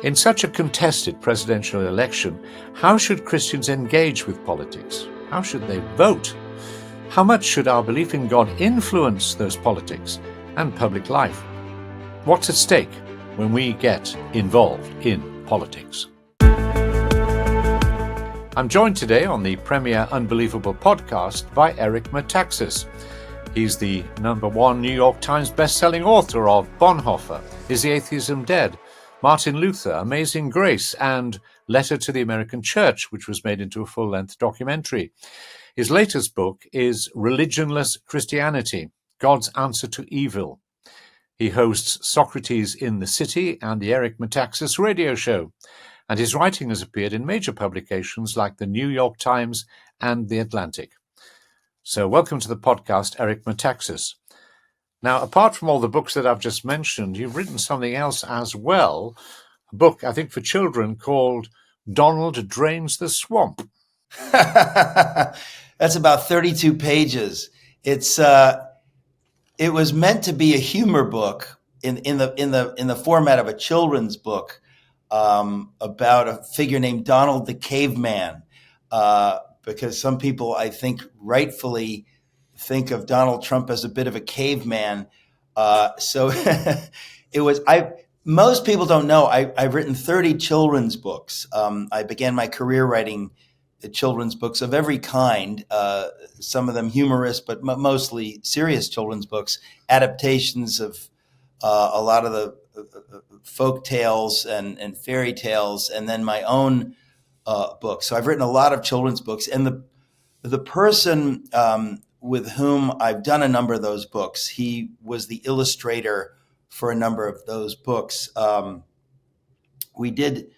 In such a contested presidential election, how should Christians engage with politics? How should they vote? How much should our belief in God influence those politics and public life? What's at stake when we get involved in politics? I'm joined today on the Premier Unbelievable podcast by Eric Metaxas. He's the #1 New York Times bestselling author of Bonhoeffer, Is the Atheism Dead?, Martin Luther, Amazing Grace, and Letter to the American Church, which was made into a full-length documentary. His latest book is Religionless Christianity, God's Answer to Evil. He hosts Socrates in the City and the Eric Metaxas radio show, and his writing has appeared in major publications like the New York Times and The Atlantic. So welcome to the podcast, Eric Metaxas. Now, apart from all the books that I've just mentioned, you've written something else as well, a book, I think, for children called Donald Drains the Swamp. That's about 32 pages. It was meant to be a humor book in the format of a children's book about a figure named Donald the Caveman, because some people, I think, rightfully think of Donald Trump as a bit of a caveman. So it was. Most people don't know I've written 30 children's books. I began my career writing children's books of every kind, some of them humorous, but mostly serious children's books, adaptations of a lot of the folk tales and fairy tales, and then my own book. So I've written a lot of children's books, and the person with whom I've done a number of those books, he was the illustrator for a number of those books. We did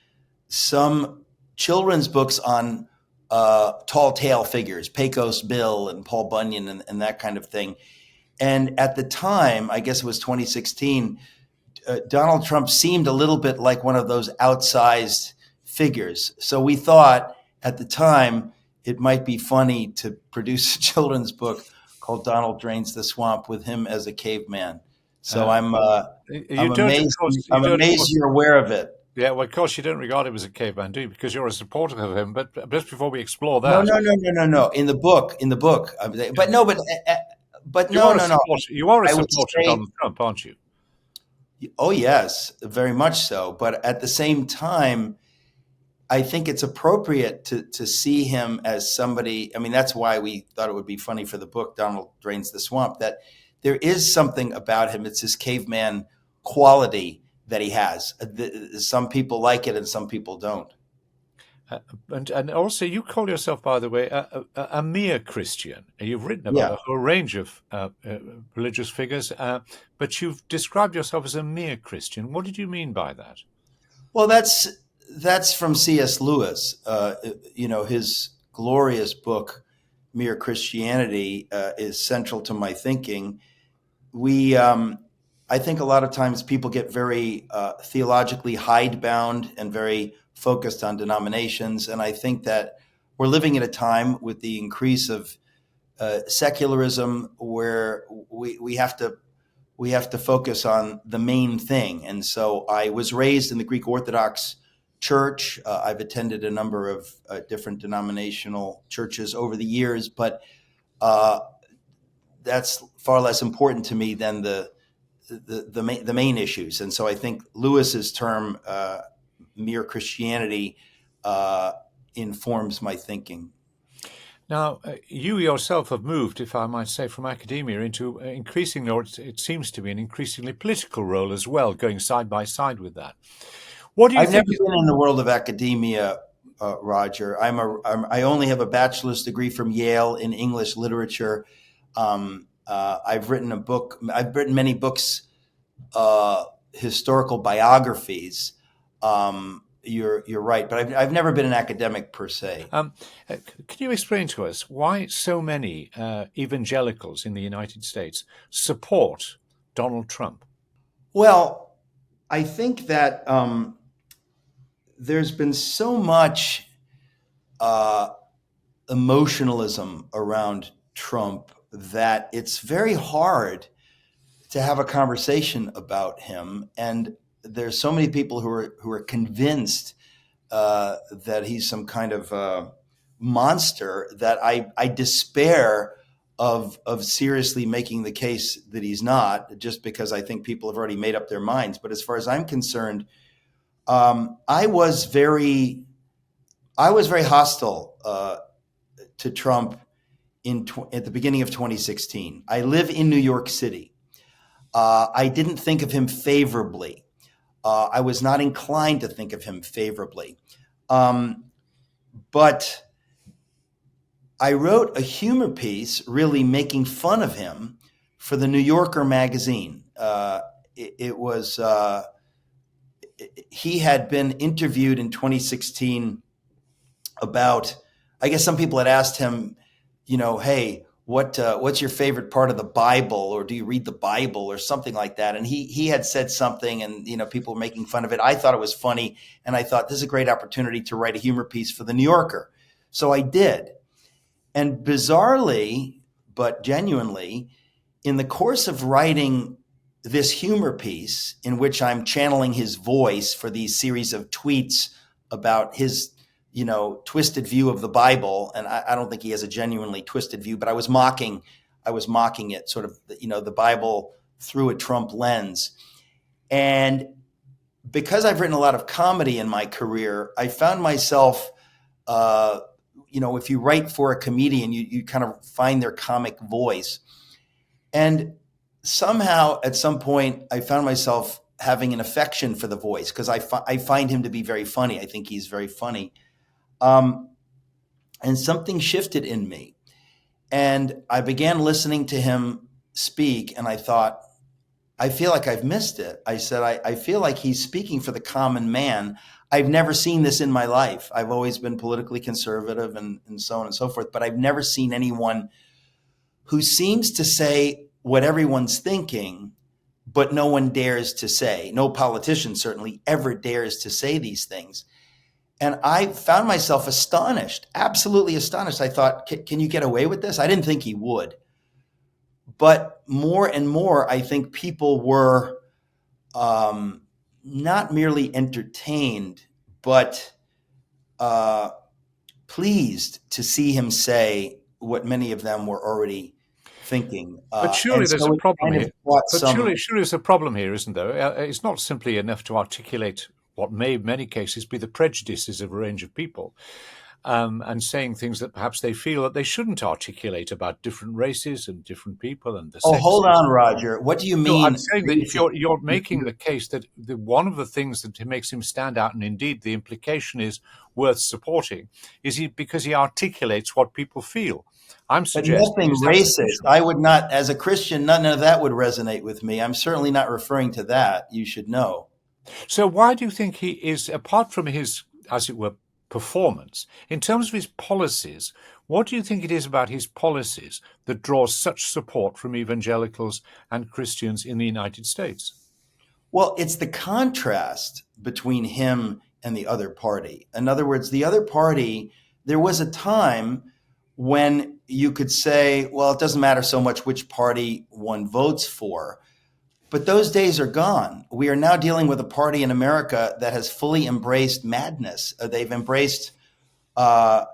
some children's books on tall tale figures, Pecos Bill and Paul Bunyan and that kind of thing. And at the time, I guess it was 2016, Donald Trump seemed a little bit like one of those outsized figures. So we thought at the time it might be funny to produce a children's book called Donald Drains the Swamp with him as a caveman. So I'm amazed you're aware of it. Yeah, well, of course, you don't regard him as a caveman, do you? Because you're a supporter of him. But just before we explore that, no. In the book, but no. You are a supporter of Donald Trump, aren't you? Oh yes, very much so. But at the same time, I think it's appropriate to see him as somebody. I mean, that's why we thought it would be funny for the book Donald Drains the Swamp, that there is something about him. It's his caveman quality that he has. Some people like it and some people don't. And also, you call yourself, by the way, a mere Christian. You've written about a whole range of religious figures, but you've described yourself as a mere Christian. What did you mean by that? Well, that's from C.S. Lewis. His glorious book, Mere Christianity, is central to my thinking. I think a lot of times people get very theologically hidebound and very focused on denominations. And I think that we're living at a time with the increase of secularism where we have to focus on the main thing. And so I was raised in the Greek Orthodox Church. I've attended a number of different denominational churches over the years, but that's far less important to me than the main issues. And so I think Lewis's term, mere Christianity, informs my thinking. Now, you yourself have moved, if I might say, from academia into increasingly, or it seems to be an increasingly political role as well, going side by side with that. What do you I've think? Never been in the world of academia, Roger. I only have a bachelor's degree from Yale in English literature. I've written a book. I've written many books, historical biographies. You're right, but I've never been an academic per se. Can you explain to us why so many evangelicals in the United States support Donald Trump? Well, I think that there's been so much emotionalism around Trump that it's very hard to have a conversation about him. And there's so many people who are convinced that he's some kind of monster that I despair of seriously making the case that he's not, just because I think people have already made up their minds. But as far as I'm concerned, I was very hostile to Trump at the beginning of 2016. I live in New York City. I didn't think of him favorably. I was not inclined to think of him favorably. But I wrote a humor piece really making fun of him for the New Yorker magazine. He had been interviewed in 2016 about, I guess some people had asked him, hey, what's your favorite part of the Bible, or do you read the Bible, or something like that? And he had said something, and people were making fun of it. I thought it was funny, and I thought this is a great opportunity to write a humor piece for the New Yorker. So I did. And bizarrely, but genuinely, in the course of writing this humor piece, in which I'm channeling his voice for these series of tweets about his twisted view of the Bible, and I don't think he has a genuinely twisted view, but I was mocking it, sort of, the Bible through a Trump lens. And because I've written a lot of comedy in my career, I found myself, if you write for a comedian, you kind of find their comic voice. And somehow, at some point, I found myself having an affection for the voice, because I find him to be very funny. I think he's very funny. And something shifted in me, and I began listening to him speak, and I thought, I feel like I've missed it. I said, I feel like he's speaking for the common man. I've never seen this in my life. I've always been politically conservative and so on and so forth, but I've never seen anyone who seems to say what everyone's thinking, but no one dares to say. No politician certainly ever dares to say these things. And I found myself astonished, absolutely astonished. I thought, can you get away with this? I didn't think he would. But more and more, I think people were not merely entertained, but pleased to see him say what many of them were already thinking. But surely there's a problem here. Surely there's a problem here, isn't there? It's not simply enough to articulate what may, in many cases, be the prejudices of a range of people, and saying things that perhaps they feel that they shouldn't articulate about different races and different people and the sexes. Hold on, Roger. What do you mean? No, I'm saying that if you're making the case that one of the things that makes him stand out, and indeed the implication is worth supporting, is because he articulates what people feel. I'm suggesting nothing racist. I would not, as a Christian, none of that would resonate with me. I'm certainly not referring to that. You should know. So why do you think he is, apart from his, as it were, performance, in terms of his policies, what do you think it is about his policies that draws such support from evangelicals and Christians in the United States? Well, it's the contrast between him and the other party. In other words, the other party, there was a time when you could say, well, it doesn't matter so much which party one votes for. But those days are gone. We are now dealing with a party in America that has fully embraced madness. They've embraced transgender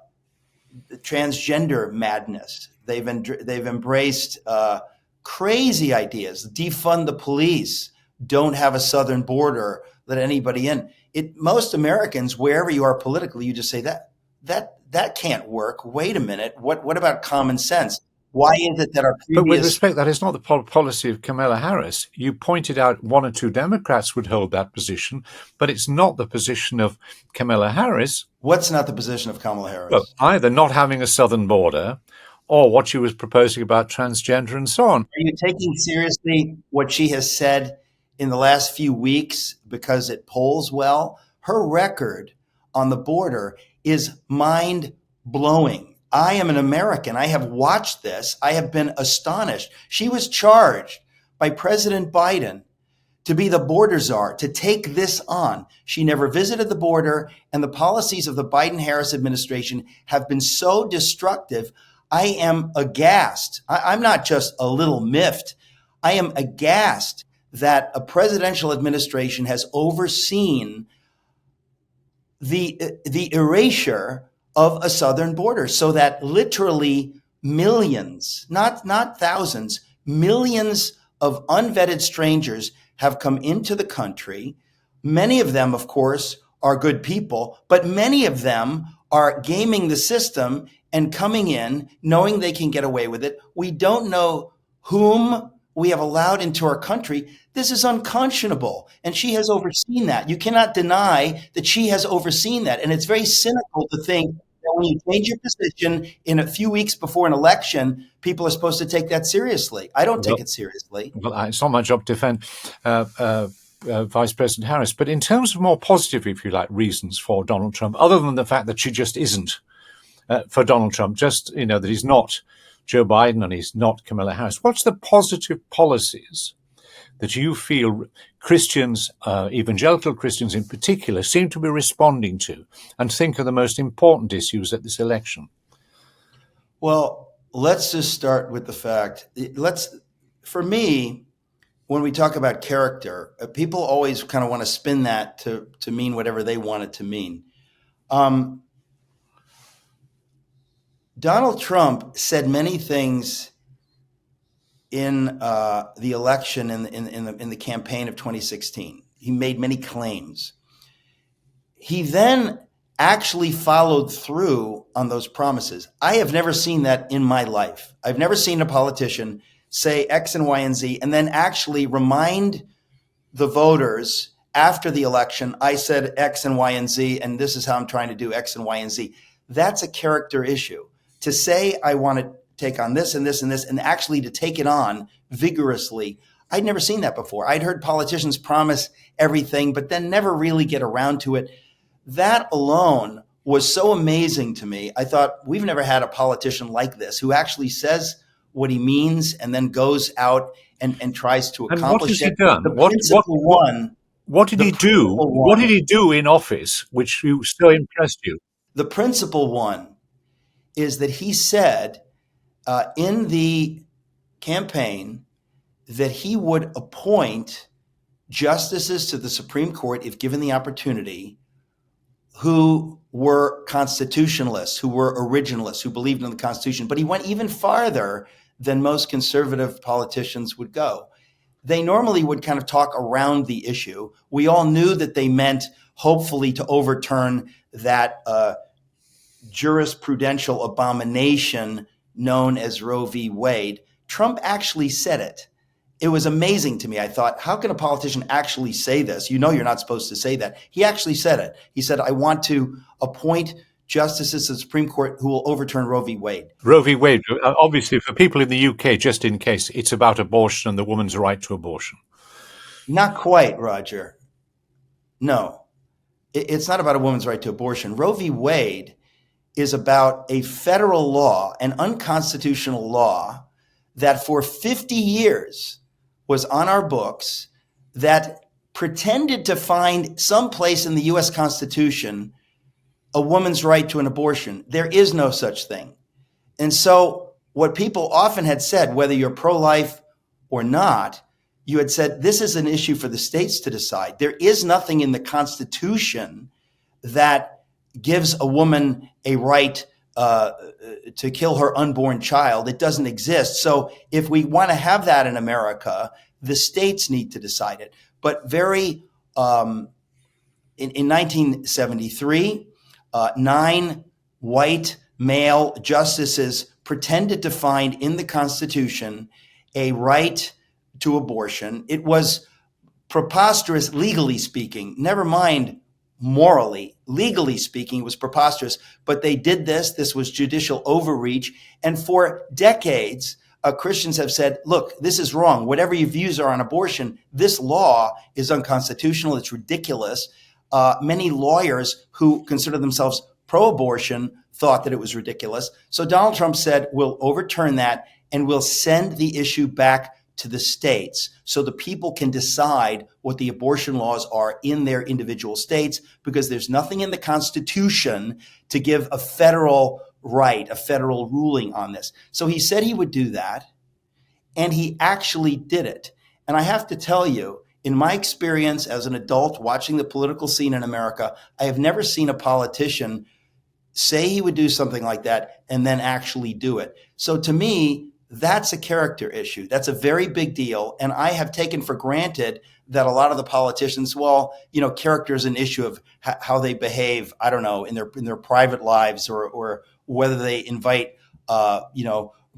madness. They've embraced crazy ideas. Defund the police. Don't have a southern border. Let anybody in. Most Americans, wherever you are politically, you just say that can't work. Wait a minute. What about common sense? Why is it that our previous... But with respect, that is not the policy of Kamala Harris. You pointed out one or two Democrats would hold that position, but it's not the position of Kamala Harris. What's not the position of Kamala Harris? Well, either not having a southern border or what she was proposing about transgender and so on. Are you taking seriously what she has said in the last few weeks because it polls well? Her record on the border is mind-blowing. I am an American. I have watched this. I have been astonished. She was charged by President Biden to be the border czar, to take this on. She never visited the border, and the policies of the Biden-Harris administration have been so destructive. I am aghast. I'm not just a little miffed. I am aghast that a presidential administration has overseen the erasure of a southern border, so that literally millions, not thousands, millions of unvetted strangers have come into the country. Many of them, of course, are good people, but many of them are gaming the system and coming in knowing they can get away with it. We don't know whom we have allowed into our country. This is unconscionable. And she has overseen that. You cannot deny that she has overseen that. And it's very cynical to think that when you change your position in a few weeks before an election, people are supposed to take that seriously. I don't take it seriously. Well, it's not my job to defend Vice President Harris. But in terms of more positive, if you like, reasons for Donald Trump, other than the fact that she just isn't for Donald Trump, just, that he's not Joe Biden and he's not Kamala Harris, what's the positive policies that you feel Christians, evangelical Christians in particular, seem to be responding to and think are the most important issues at this election? Well, let's just start with the fact, for me, when we talk about character, people always kind of want to spin that to mean whatever they want it to mean. Donald Trump said many things in the election in the campaign of 2016. He made many claims. He then actually followed through on those promises. I have never seen that in my life. I've never seen a politician say X and Y and Z and then actually remind the voters after the election, I said X and Y and Z, and this is how I'm trying to do X and Y and Z. That's a character issue. To say I want to take on this and this and this, and actually to take it on vigorously, I'd never seen that before. I'd heard politicians promise everything, but then never really get around to it. That alone was so amazing to me. I thought, we've never had a politician like this who actually says what he means and then goes out and tries to accomplish it. And what has he done? What did he do? What did he do in office which so impressed you? The principal one is that he said in the campaign that he would appoint justices to the Supreme Court, if given the opportunity, who were constitutionalists, who were originalists, who believed in the Constitution. But he went even farther than most conservative politicians would go. They normally would kind of talk around the issue. We all knew that they meant hopefully to overturn that jurisprudential abomination known as Roe v. Wade. Trump actually said it. It was amazing to me. I thought, how can a politician actually say this? You know, you're not supposed to say that. He actually said it. He said, I want to appoint justices to the Supreme Court who will overturn Roe v. Wade. Roe v. Wade, obviously for people in the UK, just in case, it's about abortion and the woman's right to abortion. Not quite, Roger. No, it's not about a woman's right to abortion. Roe v. Wade is about a federal law, an unconstitutional law that for 50 years was on our books that pretended to find some place in the U.S. Constitution a woman's right to an abortion. There is no such thing. And so what people often had said, whether you're pro-life or not, you had said, this is an issue for the states to decide. There is nothing in the Constitution that gives a woman a right to kill her unborn child. It doesn't exist. So if we want to have that in America, the states need to decide it. But in 1973, 9 white male justices pretended to find in the Constitution a right to abortion. It was preposterous, legally speaking, never mind morally. Legally speaking, it was preposterous, but they did this. This was judicial overreach. And for decades, Christians have said, look, this is wrong. Whatever your views are on abortion, this law is unconstitutional. It's ridiculous. Many lawyers who consider themselves pro-abortion thought that it was ridiculous. So Donald Trump said, we'll overturn that and we'll send the issue back to the states so the people can decide what the abortion laws are in their individual states, because there's nothing in the Constitution to give a federal right, a federal ruling on this. So he said he would do that, and he actually did it. And I have to tell you, in my experience as an adult watching the political scene in America, I have never seen a politician say he would do something like that and then actually do it. So to me, that's a character issue. That's a very big deal. And I have taken for granted that a lot of the politicians, well, character is an issue of how they behave, I don't know, in their private lives, or whether they invite,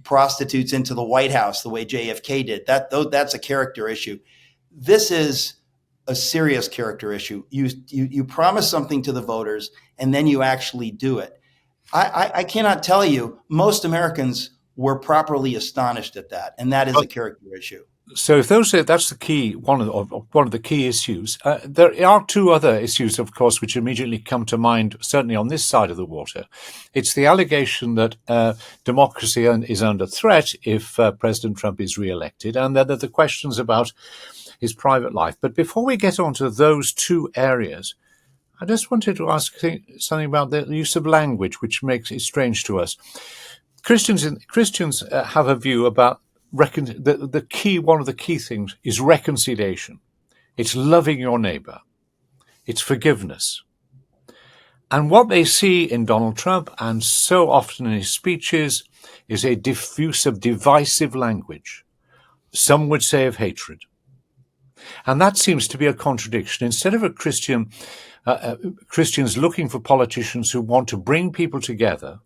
prostitutes into the White House the way JFK did. That's a character issue. This is a serious character issue. You promise something to the voters and then you actually do it. I cannot tell you, most Americans were properly astonished at that, and that is a character issue. So if that's the key, one of the key issues. There are two other issues, of course, which immediately come to mind, certainly on this side of the water. It's the allegation that democracy is under threat if President Trump is re-elected, and then the questions about his private life. But before we get on to those two areas, I just wanted to ask something about the use of language, which makes it strange to us. Christians have a view about one of the key things is reconciliation. It's loving your neighbor. It's forgiveness. And what they see in Donald Trump, and so often in his speeches, is a diffuse of divisive language. Some would say of hatred. And that seems to be a contradiction. Instead of Christians looking for politicians who want to bring people together,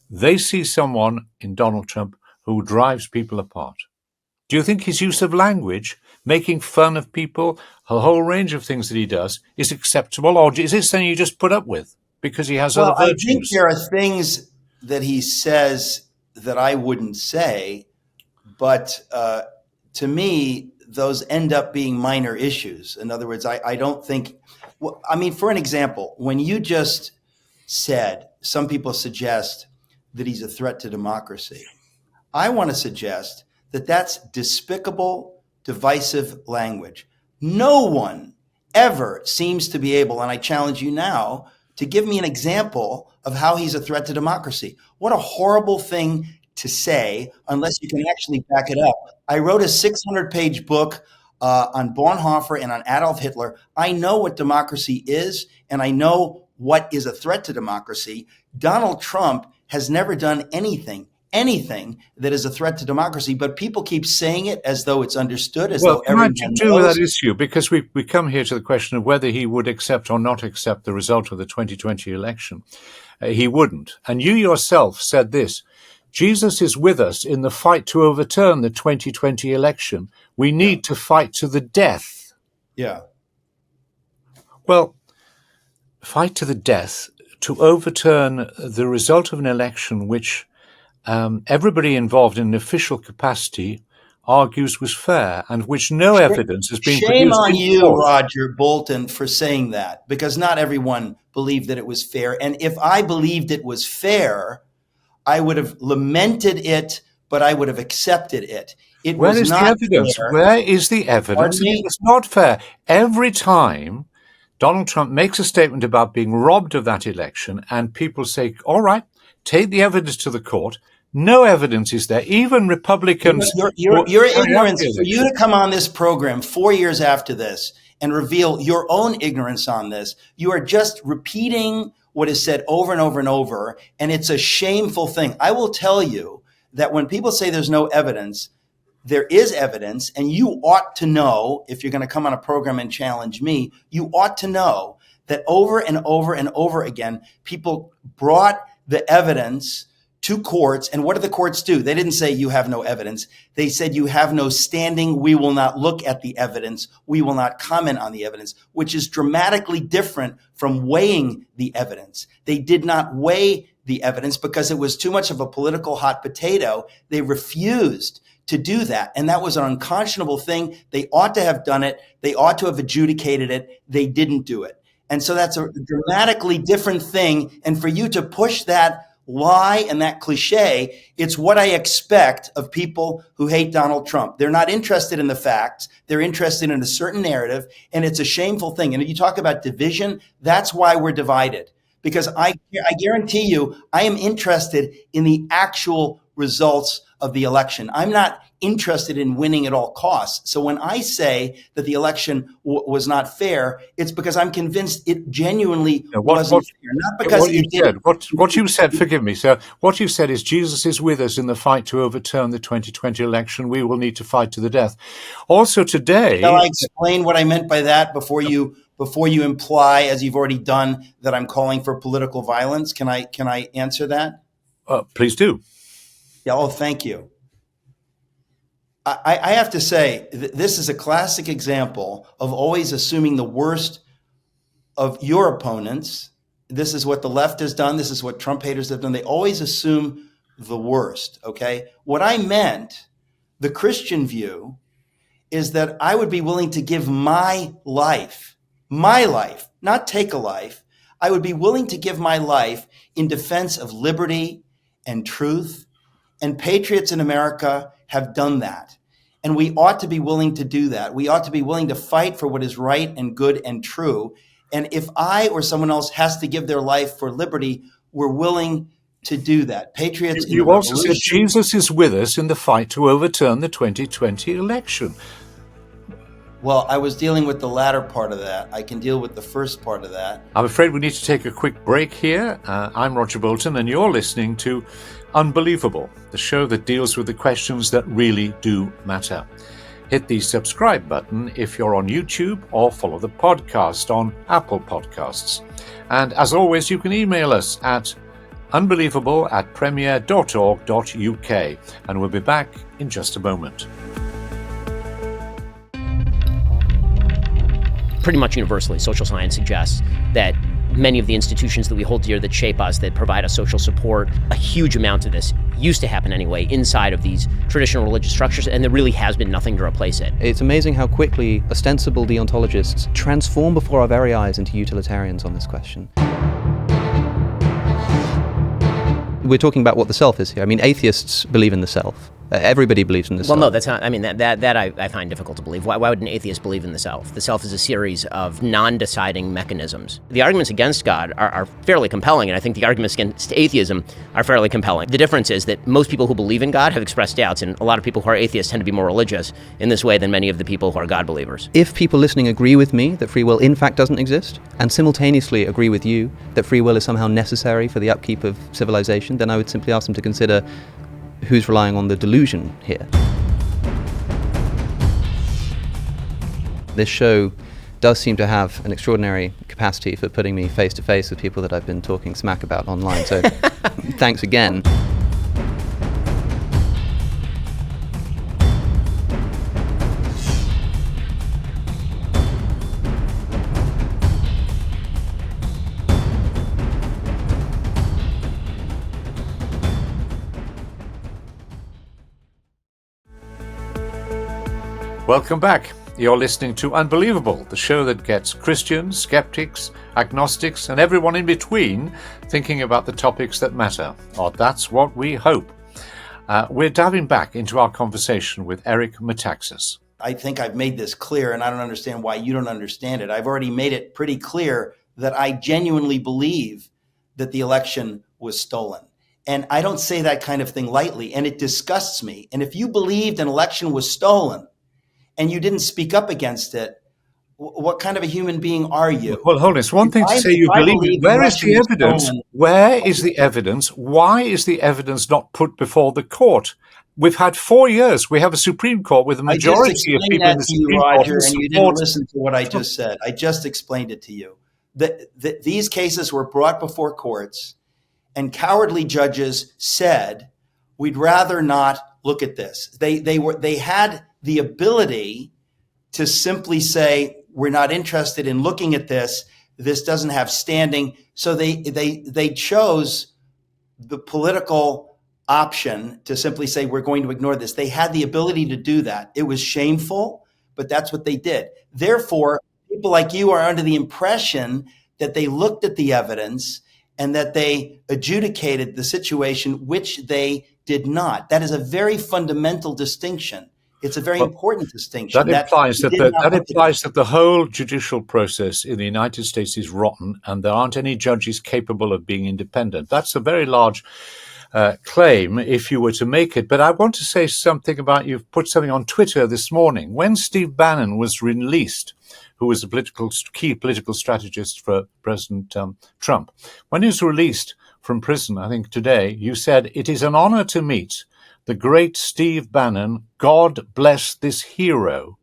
they see someone in Donald Trump who drives people apart. Do you think his use of language, making fun of people, a whole range of things that he does, is acceptable, or is this something you just put up with because he has other virtues? I think there are things that he says that I wouldn't say, but to me, those end up being minor issues. In other words, I don't think, for an example, when you just said, some people suggest that he's a threat to democracy, I want to suggest that that's despicable, divisive language. No one ever seems to be able, and I challenge you now, to give me an example of how he's a threat to democracy. What a horrible thing to say, unless you can actually back it up. I wrote a 600-page book on Bonhoeffer and on Adolf Hitler. I know what democracy is, and I know what is a threat to democracy. Donald Trump has never done anything that is a threat to democracy, but people keep saying it as though it's understood, as though everyone knows. Well, can I do with that issue? Because we come here to the question of whether he would accept or not accept the result of the 2020 election. He wouldn't. And you yourself said this: Jesus is with us in the fight to overturn the 2020 election. We need to fight to the death. Yeah. Well, fight to the death to overturn the result of an election which everybody involved in an official capacity argues was fair, and which no evidence has been produced. Shame on you, Roger Bolton, for saying that, because not everyone believed that it was fair. And if I believed it was fair, I would have lamented it, but I would have accepted it. Where is the evidence? Where is the evidence that it was not fair? Every time Donald Trump makes a statement about being robbed of that election, and people say, all right, take the evidence to the court. No evidence is there. Even Republicans. Your ignorance, for you to come on this program 4 years after this and reveal your own ignorance on this, you are just repeating what is said over and over and over, and it's a shameful thing. I will tell you that when people say there's no evidence, there is evidence, and you ought to know, if you're going to come on a program and challenge me, you ought to know that over and over and over again, people brought the evidence to courts. And what did the courts do? They didn't say you have no evidence. They said you have no standing. We will not look at the evidence. We will not comment on the evidence, which is dramatically different from weighing the evidence. They did not weigh the evidence because it was too much of a political hot potato. They refused to do that. And that was an unconscionable thing. They ought to have done it. They ought to have adjudicated it. They didn't do it. And so that's a dramatically different thing. And for you to push that lie and that cliche, it's what I expect of people who hate Donald Trump. They're not interested in the facts. They're interested in a certain narrative. And it's a shameful thing. And if you talk about division, that's why we're divided. Because I guarantee you, I am interested in the actual results of the election. I'm not interested in winning at all costs. So when I say that the election was not fair, it's because I'm convinced it genuinely wasn't fair. Not because what you said. What you said. Forgive me, sir. What you said is Jesus is with us in the fight to overturn the 2020 election. We will need to fight to the death. Also today, shall I explain what I meant by that before you imply, as you've already done, that I'm calling for political violence? Can I answer that? Please do. Yeah. Oh, thank you. I have to say, this is a classic example of always assuming the worst of your opponents. This is what the left has done. This is what Trump haters have done. They always assume the worst. Okay. What I meant, the Christian view, is that I would be willing to give my life, not take a life. I would be willing to give my life in defense of liberty and truth. And patriots in America have done that. And we ought to be willing to do that. We ought to be willing to fight for what is right and good and true. And if I or someone else has to give their life for liberty, we're willing to do that. Patriots. You also said Jesus is with us in the fight to overturn the 2020 election. Well, I was dealing with the latter part of that. I can deal with the first part of that. I'm afraid we need to take a quick break here. I'm Roger Bolton, and you're listening to Unbelievable, the show that deals with the questions that really do matter. Hit the subscribe button if you're on YouTube, or follow the podcast on Apple Podcasts. And as always, you can email us at unbelievable@premier.org.uk, and we'll be back in just a moment. Pretty much universally, social science suggests that many of the institutions that we hold dear, that shape us, that provide us social support, a huge amount of this used to happen anyway inside of these traditional religious structures, and there really has been nothing to replace it. It's amazing how quickly ostensible deontologists transform before our very eyes into utilitarians on this question. We're talking about what the self is here. I mean, atheists believe in the self. Everybody believes in the self. Well, no, that's not. I mean, that I find difficult to believe. Why would an atheist believe in the self? The self is a series of non-deciding mechanisms. The arguments against God are fairly compelling, and I think the arguments against atheism are fairly compelling. The difference is that most people who believe in God have expressed doubts, and a lot of people who are atheists tend to be more religious in this way than many of the people who are God believers. If people listening agree with me that free will in fact doesn't exist, and simultaneously agree with you that free will is somehow necessary for the upkeep of civilization, then I would simply ask them to consider who's relying on the delusion here. This show does seem to have an extraordinary capacity for putting me face to face with people that I've been talking smack about online, so thanks again. Welcome back. You're listening to Unbelievable, the show that gets Christians, skeptics, agnostics, and everyone in between thinking about the topics that matter. Or that's what we hope. We're diving back into our conversation with Eric Metaxas. I think I've made this clear, and I don't understand why you don't understand it. I've already made it pretty clear that I genuinely believe that the election was stolen. And I don't say that kind of thing lightly, and it disgusts me. And if you believed an election was stolen, and you didn't speak up against it, what kind of a human being are you? Well, hold on. It's one thing to say you believe it. Where is the evidence? Where is the evidence? Why is the evidence not put before the court? We've had 4 years. We have a Supreme Court with a majority of people in the Supreme Court. Roger, and you didn't listen to what I just said. I just explained it to you. These cases were brought before courts, and cowardly judges said, "We'd rather not look at this." They had the ability to simply say, "We're not interested in looking at this. This doesn't have standing." So they chose the political option to simply say, "We're going to ignore this." They had the ability to do that. It was shameful, but that's what they did. Therefore, people like you are under the impression that they looked at the evidence and that they adjudicated the situation, which they did not. That is a very fundamental distinction. It's a very important distinction. That implies that the whole judicial process in the United States is rotten, and there aren't any judges capable of being independent. That's a very large claim if you were to make it. But I want to say something about, you've put something on Twitter this morning. When Steve Bannon was released, who was a key political strategist for President Trump, when he was released from prison, I think today, you said, "It is an honor to meet the great Steve Bannon. God bless this hero."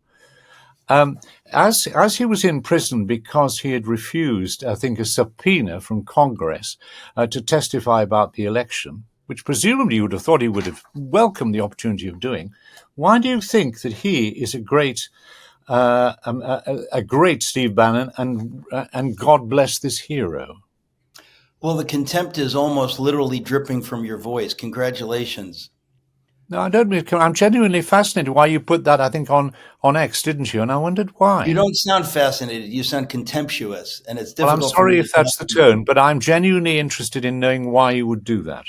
As he was in prison because he had refused, I think, a subpoena from Congress to testify about the election, which presumably you would have thought he would have welcomed the opportunity of doing, why do you think that he is a great Steve Bannon, and God bless this hero? Well, the contempt is almost literally dripping from your voice. Congratulations. No, I don't mean. I'm genuinely fascinated why you put that, I think, on X, didn't you? And I wondered why. You don't sound fascinated. You sound contemptuous, and it's Well, difficult. I'm sorry if that's the tone, but I'm genuinely interested in knowing why you would do that.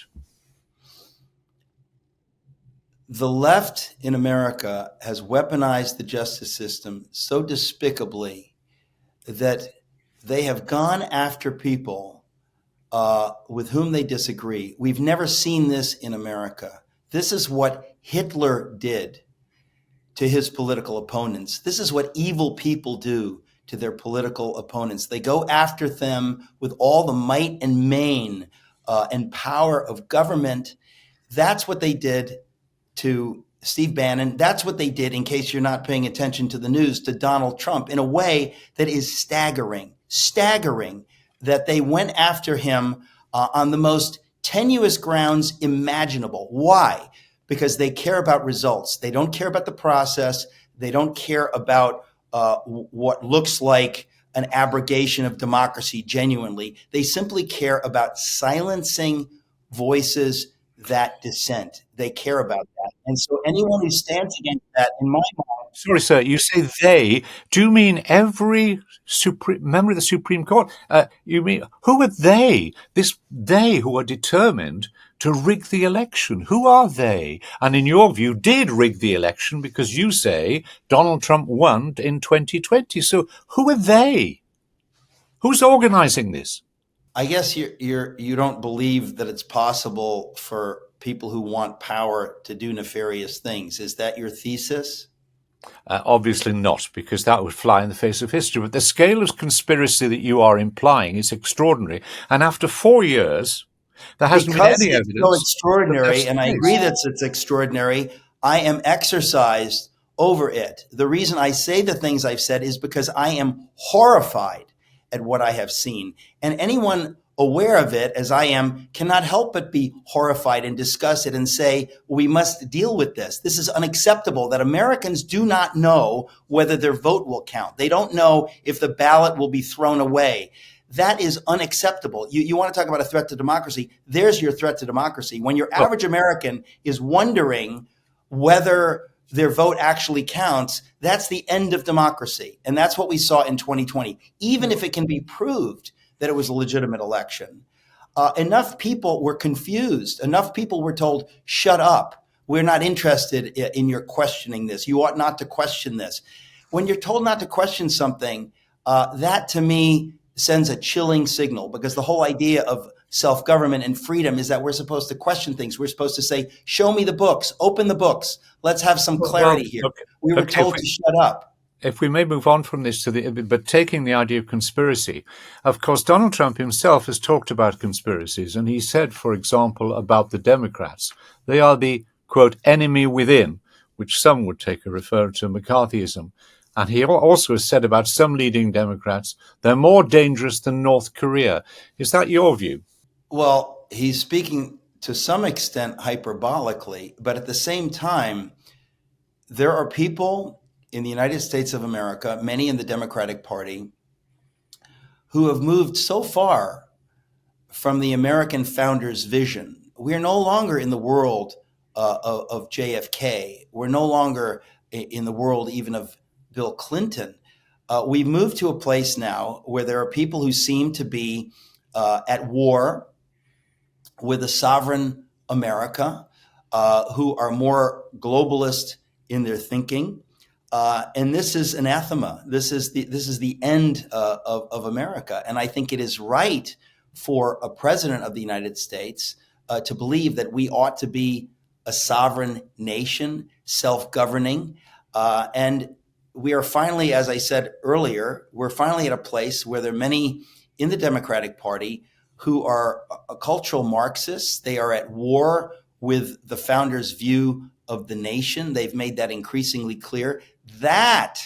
The left in America has weaponized the justice system so despicably that they have gone after people with whom they disagree. We've never seen this in America. This is what Hitler did to his political opponents. This is what evil people do to their political opponents. They go after them with all the might and main and power of government. That's what they did to Steve Bannon. That's what they did, in case you're not paying attention to the news, to Donald Trump, in a way that is staggering that they went after him on the most tenuous grounds imaginable. Why? Because they care about results. They don't care about the process. They don't care about what looks like an abrogation of democracy genuinely. They simply care about silencing voices that dissent. They care about that. And so anyone who stands against that, in my mind— Sorry, sir, you say they. Do you mean every member of the Supreme Court? You mean, who are they? They who are determined to rig the election. Who are they? And in your view, did rig the election because you say Donald Trump won in 2020. So who are they? Who's organizing this? I guess you don't believe that it's possible for people who want power to do nefarious things. Is that your thesis? Obviously not, because that would fly in the face of history. But the scale of conspiracy that you are implying is extraordinary. And after 4 years, there hasn't been any evidence. Because it's so extraordinary, and I agree that it's extraordinary, I am exercised over it. The reason I say the things I've said is because I am horrified at what I have seen. And anyone aware of it, as I am, cannot help but be horrified and discuss it and say, we must deal with this. This is unacceptable that Americans do not know whether their vote will count. They don't know if the ballot will be thrown away. That is unacceptable. You want to talk about a threat to democracy? There's your threat to democracy. When your average American is wondering whether their vote actually counts, that's the end of democracy. And that's what we saw in 2020. Even if it can be proved that it was a legitimate election, enough people were confused. Enough people were told, shut up. We're not interested in your questioning this. You ought not to question this. When you're told not to question something, that to me sends a chilling signal, because the whole idea of self-government and freedom is that we're supposed to question things. We're supposed to say, show me the books, open the books. Let's have some clarity here. We were told to shut up. If we may move on from this but taking the idea of conspiracy, of course, Donald Trump himself has talked about conspiracies. And he said, for example, about the Democrats, they are the, quote, enemy within, which some would take a refer to McCarthyism. And he also has said about some leading Democrats, they're more dangerous than North Korea. Is that your view? Well, he's speaking to some extent hyperbolically, but at the same time, there are people in the United States of America, many in the Democratic Party, who have moved so far from the American founders' vision. We are no longer in the world of JFK. We're no longer in the world even of Bill Clinton. We've moved to a place now where there are people who seem to be at war with a sovereign America, who are more globalist in their thinking. And this is anathema. This is the end of America. And I think it is right for a president of the United States to believe that we ought to be a sovereign nation, self-governing, and we are finally, as I said earlier, we're finally at a place where there are many in the Democratic Party who are cultural Marxists. They are at war with the founders' view of the nation. They've made that increasingly clear. That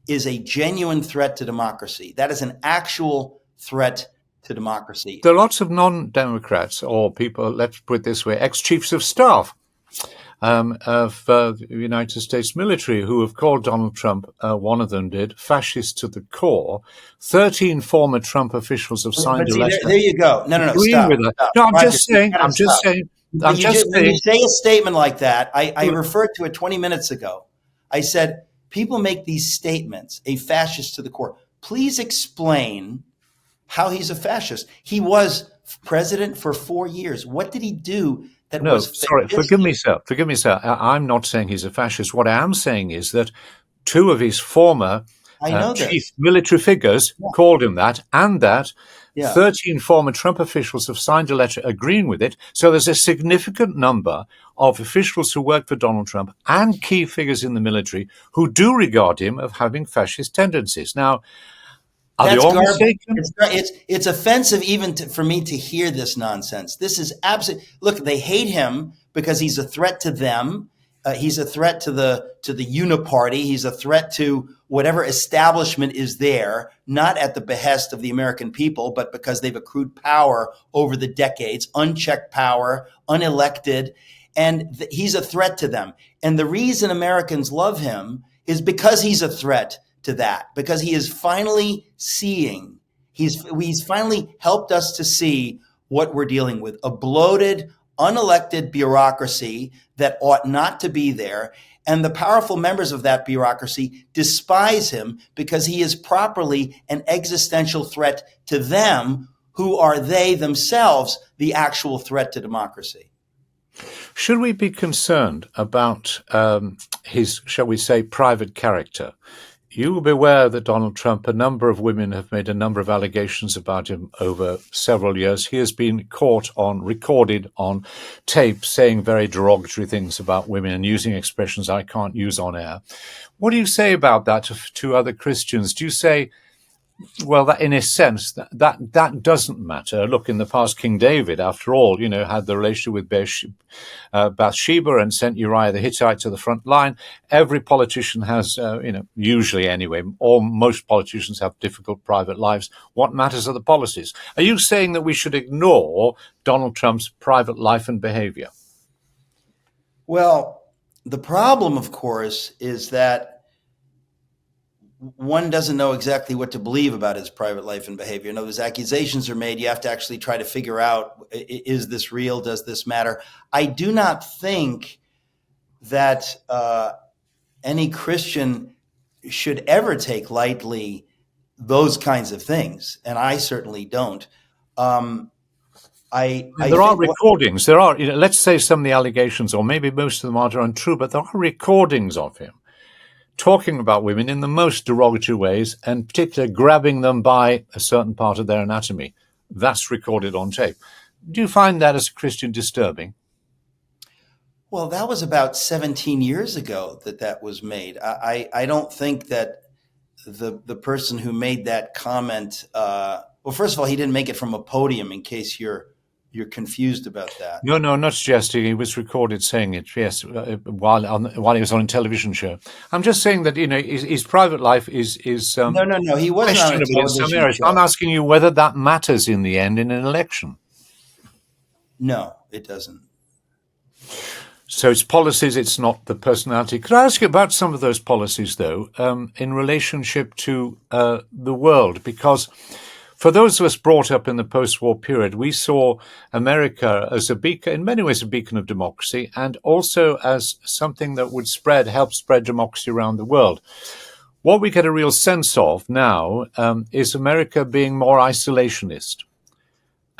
is a genuine threat to democracy. That is an actual threat to democracy. There are lots of non-Democrats, or people, let's put it this way, ex-chiefs of staff of the United States military who have called Donald Trump, one of them did, fascist to the core. 13 former Trump officials have signed a letter. There you go. No, stop. With that. Stop. No, I'm Roger, just saying. When you say a statement like that, I referred to it 20 minutes ago. I said, people make these statements, a fascist to the core. Please explain how he's a fascist. He was president for 4 years. What did he do that was fascist? Sorry, forgive me, sir. I'm not saying he's a fascist. What I am saying is that two of his former chief military figures called him that, and that 13 former Trump officials have signed a letter agreeing with it. So there's a significant number of officials who work for Donald Trump and key figures in the military who do regard him of having fascist tendencies. Now, are they all mistaken? It's offensive even for me to hear this nonsense. This is absolute. Look, they hate him because he's a threat to them. He's a threat to the uniparty. He's a threat to whatever establishment is there, not at the behest of the American people, but because they've accrued power over the decades, unchecked power, unelected, and he's a threat to them. And the reason Americans love him is because he's a threat to that, because he is finally seeing. He's finally helped us to see what we're dealing with: a bloated, unelected bureaucracy that ought not to be there. And the powerful members of that bureaucracy despise him because he is properly an existential threat to them, who are they themselves the actual threat to democracy. Should we be concerned about his, shall we say, private character? You will be aware that Donald Trump, a number of women have made a number of allegations about him over several years. He has been recorded on tape, saying very derogatory things about women and using expressions I can't use on air. What do you say about that to other Christians? Do you say, well, that in a sense, that doesn't matter. Look, in the past, King David, after all, had the relationship with Bathsheba and sent Uriah the Hittite to the front line. Every politician has, usually anyway, or most politicians have difficult private lives. What matters are the policies. Are you saying that we should ignore Donald Trump's private life and behavior? Well, the problem, of course, is that one doesn't know exactly what to believe about his private life and behavior. Those accusations are made. You have to actually try to figure out, is this real? Does this matter? I do not think that any Christian should ever take lightly those kinds of things, and I certainly don't. There are recordings. Let's say some of the allegations, or maybe most of them are untrue, but there are recordings of him talking about women in the most derogatory ways, and particularly grabbing them by a certain part of their anatomy. That's recorded on tape. Do you find that as a Christian disturbing? Well, that was about 17 years ago that was made. I don't think that the person who made that comment, well, first of all, he didn't make it from a podium, in case you're confused about that. No, not suggesting. He was recorded saying it, yes, while he was on a television show. I'm just saying that, his private life is No, he wasn't on a television show. I'm asking you whether that matters in the end in an election. No, it doesn't. So it's policies, it's not the personality. Could I ask you about some of those policies, though, in relationship to the world? Because for those of us brought up in the post-war period, we saw America as a beacon, in many ways a beacon of democracy, and also as something that would help spread democracy around the world. What we get a real sense of now is America being more isolationist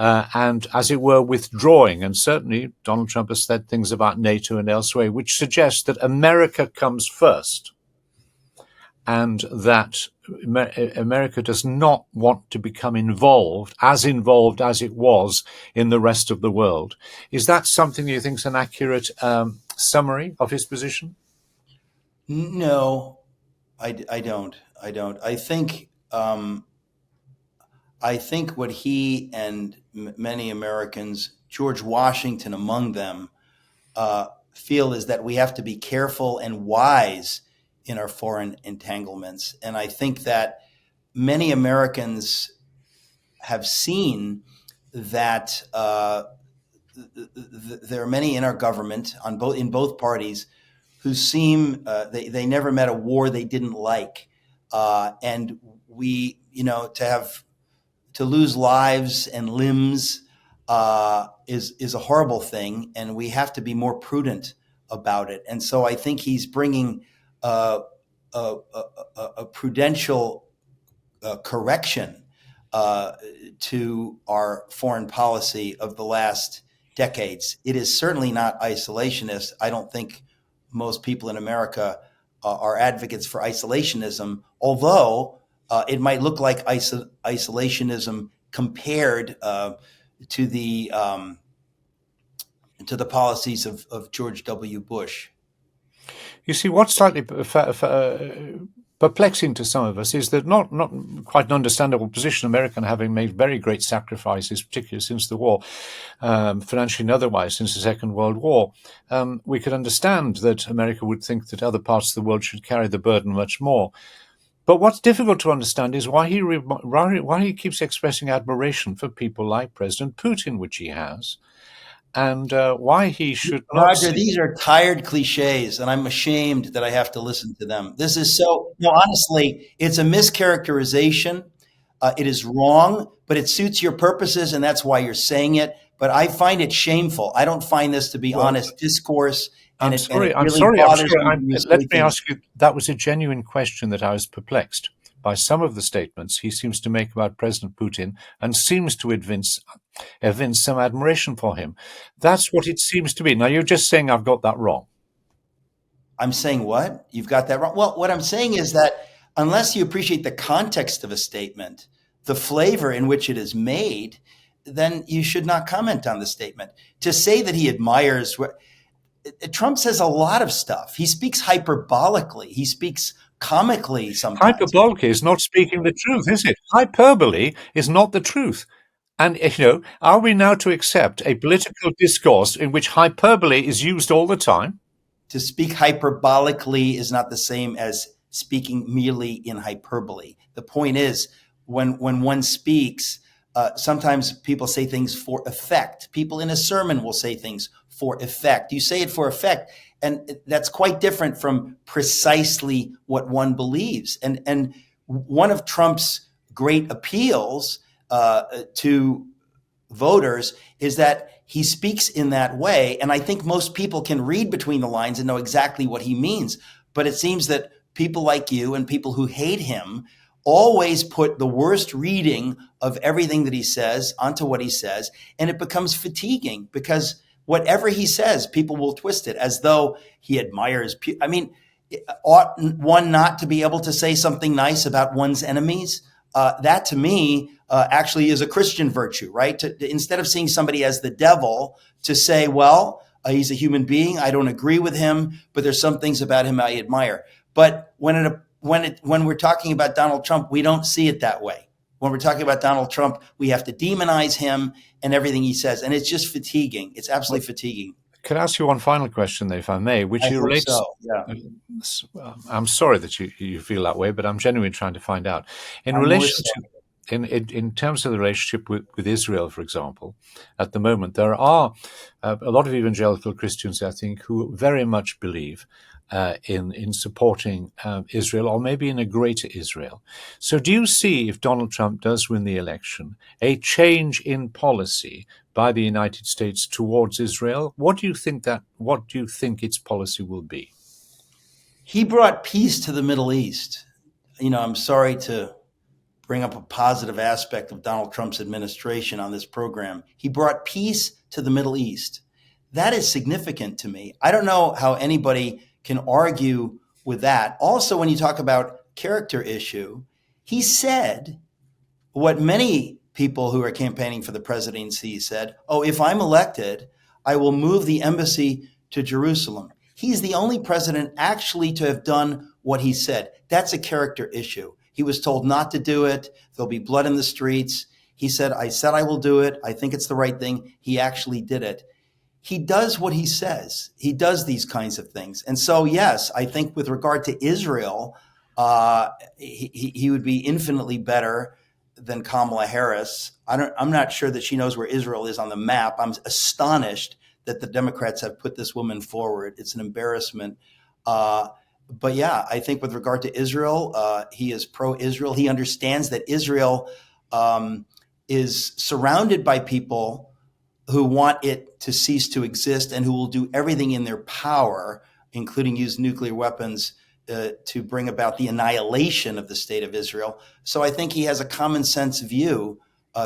and, as it were, withdrawing. And certainly Donald Trump has said things about NATO and elsewhere, which suggests that America comes first. and that America does not want to become involved as it was in the rest of the world. Is that something you think is an accurate summary of his position? No, I don't. I think what he and many Americans, George Washington among them, feel is that we have to be careful and wise in our foreign entanglements. And I think that many Americans have seen that there are many in our government in both parties who seem they never met a war they didn't like, and we to lose lives and limbs is a horrible thing, and we have to be more prudent about it. And so I think he's bringing a prudential correction to our foreign policy of the last decades. It is certainly not isolationist. I don't think most people in America are advocates for isolationism, although it might look like isolationism compared to the policies of George W. Bush. You see, what's slightly perplexing to some of us is that not quite an understandable position, America having made very great sacrifices, particularly since the war, financially and otherwise, since the Second World War. We could understand that America would think that other parts of the world should carry the burden much more. But what's difficult to understand is why he keeps expressing admiration for people like President Putin, which he has, and why he should not. Roger, these are tired cliches, and I'm ashamed that I have to listen to them. This is honestly, it's a mischaracterization. It is wrong, but it suits your purposes, and that's why you're saying it. But I find it shameful. I don't find this to be honest discourse. I'm sorry. Let me ask you, that was a genuine question that I was perplexed by some of the statements he seems to make about President Putin and seems to evince some admiration for him. That's what it seems to be. Now, you're just saying I've got that wrong. I'm saying what? You've got that wrong? Well, what I'm saying is that unless you appreciate the context of a statement, the flavor in which it is made, then you should not comment on the statement. To say that he admires Trump says a lot of stuff. He speaks hyperbolically. He speaks comically sometimes. Hyperbole is not speaking the truth, is it? Hyperbole is not the truth. And, are we now to accept a political discourse in which hyperbole is used all the time? To speak hyperbolically is not the same as speaking merely in hyperbole. The point is, when one speaks, sometimes people say things for effect. People in a sermon will say things for effect. You say it for effect, and that's quite different from precisely what one believes. And one of Trump's great appeals to voters is that he speaks in that way. And I think most people can read between the lines and know exactly what he means. But it seems that people like you and people who hate him always put the worst reading of everything that he says onto what he says. And it becomes fatiguing because whatever he says, people will twist it as though he admires. I mean, ought one not to be able to say something nice about one's enemies? That to me actually is a Christian virtue, right? Instead of seeing somebody as the devil, to say, well, he's a human being. I don't agree with him, but there's some things about him I admire. But when we're talking about Donald Trump, we don't see it that way. When we're talking about Donald Trump, we have to demonize him and everything he says. And it's just fatiguing. It's absolutely fatiguing. Could I ask you one final question, if I may, which relates. So, yeah. I'm sorry that you feel that way, but I'm genuinely trying to find out. In terms of the relationship with Israel, for example, at the moment, there are a lot of evangelical Christians, I think, who very much believe in supporting Israel, or maybe in a greater Israel. So do you see, if Donald Trump does win the election, a change in policy by the United States towards Israel? What do you think its policy will be? He brought peace to the Middle East. I'm sorry to bring up a positive aspect of Donald Trump's administration on this program. He brought peace to the Middle East. That is significant to me. I don't know how anybody can argue with that. Also, when you talk about character issue. He said what many people who are campaigning for the presidency said, oh, if I'm elected, I will move the embassy to Jerusalem. He's the only president actually to have done what he said. That's a character issue. He was told not to do it. There'll be blood in the streets. He said I will do it. I think it's the right thing. He actually did it. He does what he says. He does these kinds of things. And so, yes, I think with regard to Israel, he would be infinitely better than Kamala Harris. I'm not sure that she knows where Israel is on the map. I'm astonished that the Democrats have put this woman forward. It's an embarrassment. But yeah, I think with regard to Israel, he is pro-Israel. He understands that Israel is surrounded by people who want it to cease to exist and who will do everything in their power, including use nuclear weapons, to bring about the annihilation of the state of Israel. So I think he has a common sense view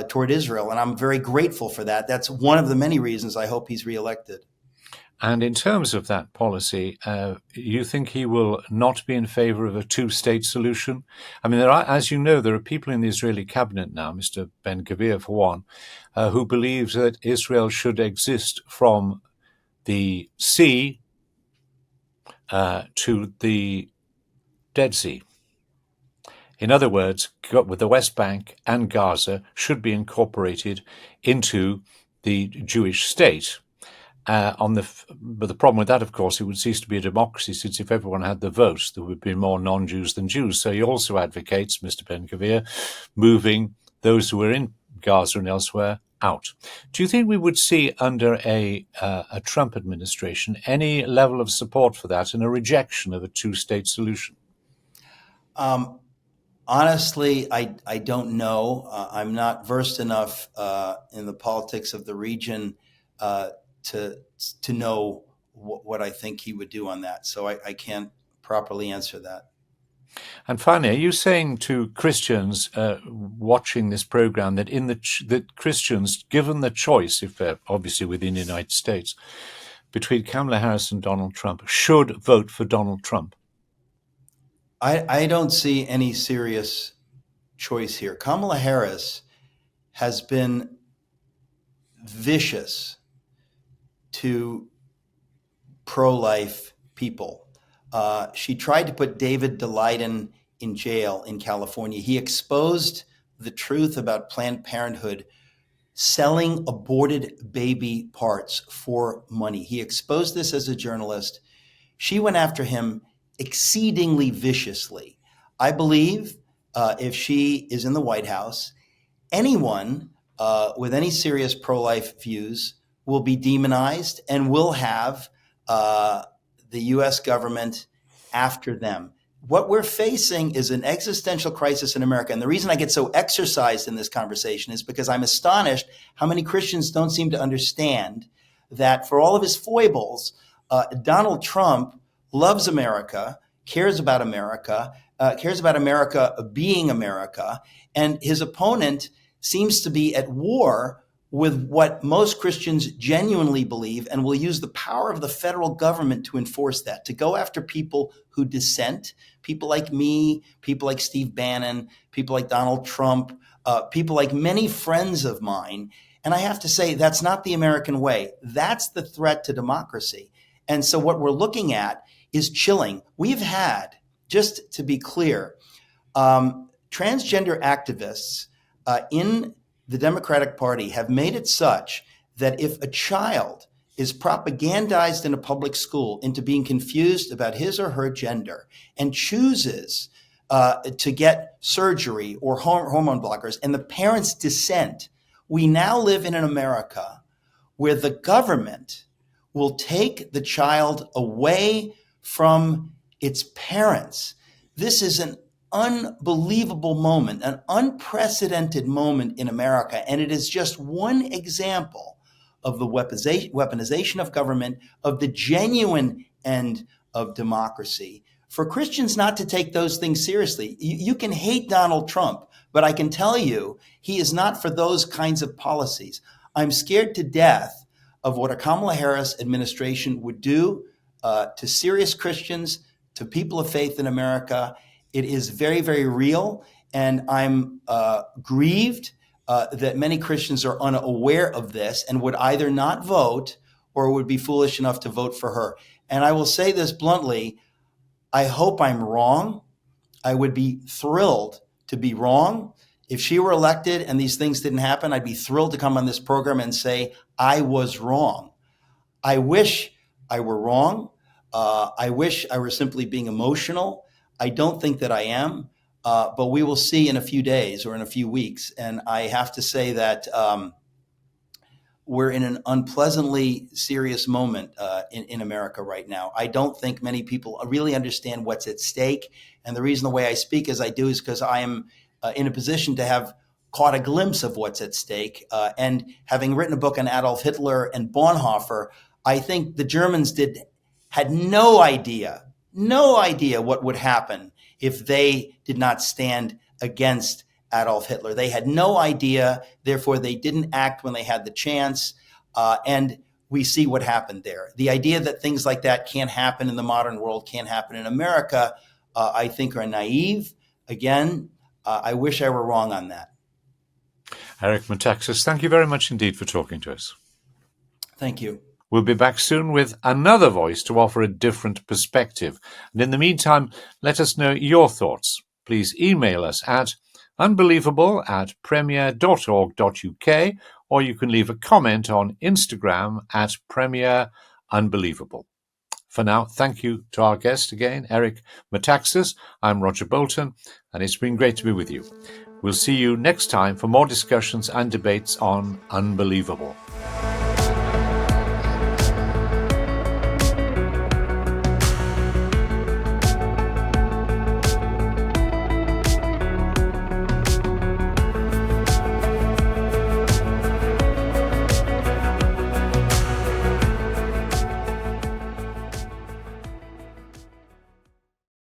toward Israel, and I'm very grateful for that. That's one of the many reasons I hope he's reelected. And in terms of that policy, you think he will not be in favor of a two-state solution? I mean, as you know, there are people in the Israeli cabinet now, Mr. Ben-Gvir for one, who believes that Israel should exist from the sea to the Dead Sea. In other words, with the West Bank and Gaza should be incorporated into the Jewish state. But the problem with that, of course, it would cease to be a democracy, since if everyone had the vote, there would be more non-Jews than Jews. So he also advocates, Mr. Ben-Gvir, moving those who are in Gaza and elsewhere out. Do you think we would see under a Trump administration any level of support for that and a rejection of a two-state solution? Honestly, I don't know. I'm not versed enough in the politics of the region to know what I think he would do on that. So I can't properly answer that. And finally, are you saying to Christians watching this program that that Christians, given the choice, if they're obviously within the United States, between Kamala Harris and Donald Trump, should vote for Donald Trump? I don't see any serious choice here. Kamala Harris has been vicious to pro-life people. She tried to put David DeLayden in jail in California. He exposed the truth about Planned Parenthood selling aborted baby parts for money. He exposed this as a journalist. She went after him exceedingly viciously. I believe if she is in the White House, anyone with any serious pro-life views will be demonized and will have the U.S. government after them. What we're facing is an existential crisis in America. And the reason I get so exercised in this conversation is because I'm astonished how many Christians don't seem to understand that for all of his foibles, Donald Trump loves America, cares about America being America, and his opponent seems to be at war with what most Christians genuinely believe and will use the power of the federal government to enforce that, to go after people who dissent, people like me, people like Steve Bannon, people like Donald Trump, people like many friends of mine. And I have to say, that's not the American way. That's the threat to democracy. And so what we're looking at is chilling. We've had, just to be clear, transgender activists in the Democratic Party have made it such that if a child is propagandized in a public school into being confused about his or her gender and chooses to get surgery or hormone blockers, and the parents dissent, we now live in an America where the government will take the child away from its parents. This is an unbelievable moment, an unprecedented moment in America. And it is just one example of the weaponization of government, of the genuine end of democracy. For Christians not to take those things seriously, you can hate Donald Trump, but I can tell you he is not for those kinds of policies. I'm scared to death of what a Kamala Harris administration would do to serious Christians, to people of faith in America. It is very, very real. And I'm grieved that many Christians are unaware of this and would either not vote or would be foolish enough to vote for her. And I will say this bluntly, I hope I'm wrong. I would be thrilled to be wrong. If she were elected and these things didn't happen, I'd be thrilled to come on this program and say, I was wrong. I wish I were wrong. I wish I were simply being emotional. I don't think that I am, but we will see in a few days or in a few weeks. And I have to say that we're in an unpleasantly serious moment in America right now. I don't think many people really understand what's at stake. And the reason the way I speak as I do is because I am in a position to have caught a glimpse of what's at stake. And having written a book on Adolf Hitler and Bonhoeffer, I think the Germans had no idea what would happen if they did not stand against Adolf Hitler. They had no idea, therefore they didn't act when they had the chance, and we see what happened there. The idea that things like that can't happen in the modern world, can't happen in America, I think are naive. Again, I wish I were wrong on that. Eric Metaxas, thank you very much indeed for talking to us. Thank you. We'll be back soon with another voice to offer a different perspective. And in the meantime, let us know your thoughts. Please email us at unbelievable@premier.org.uk, or you can leave a comment on Instagram at @premierunbelievable. For now, thank you to our guest again, Eric Metaxas. I'm Roger Bolton, and it's been great to be with you. We'll see you next time for more discussions and debates on Unbelievable.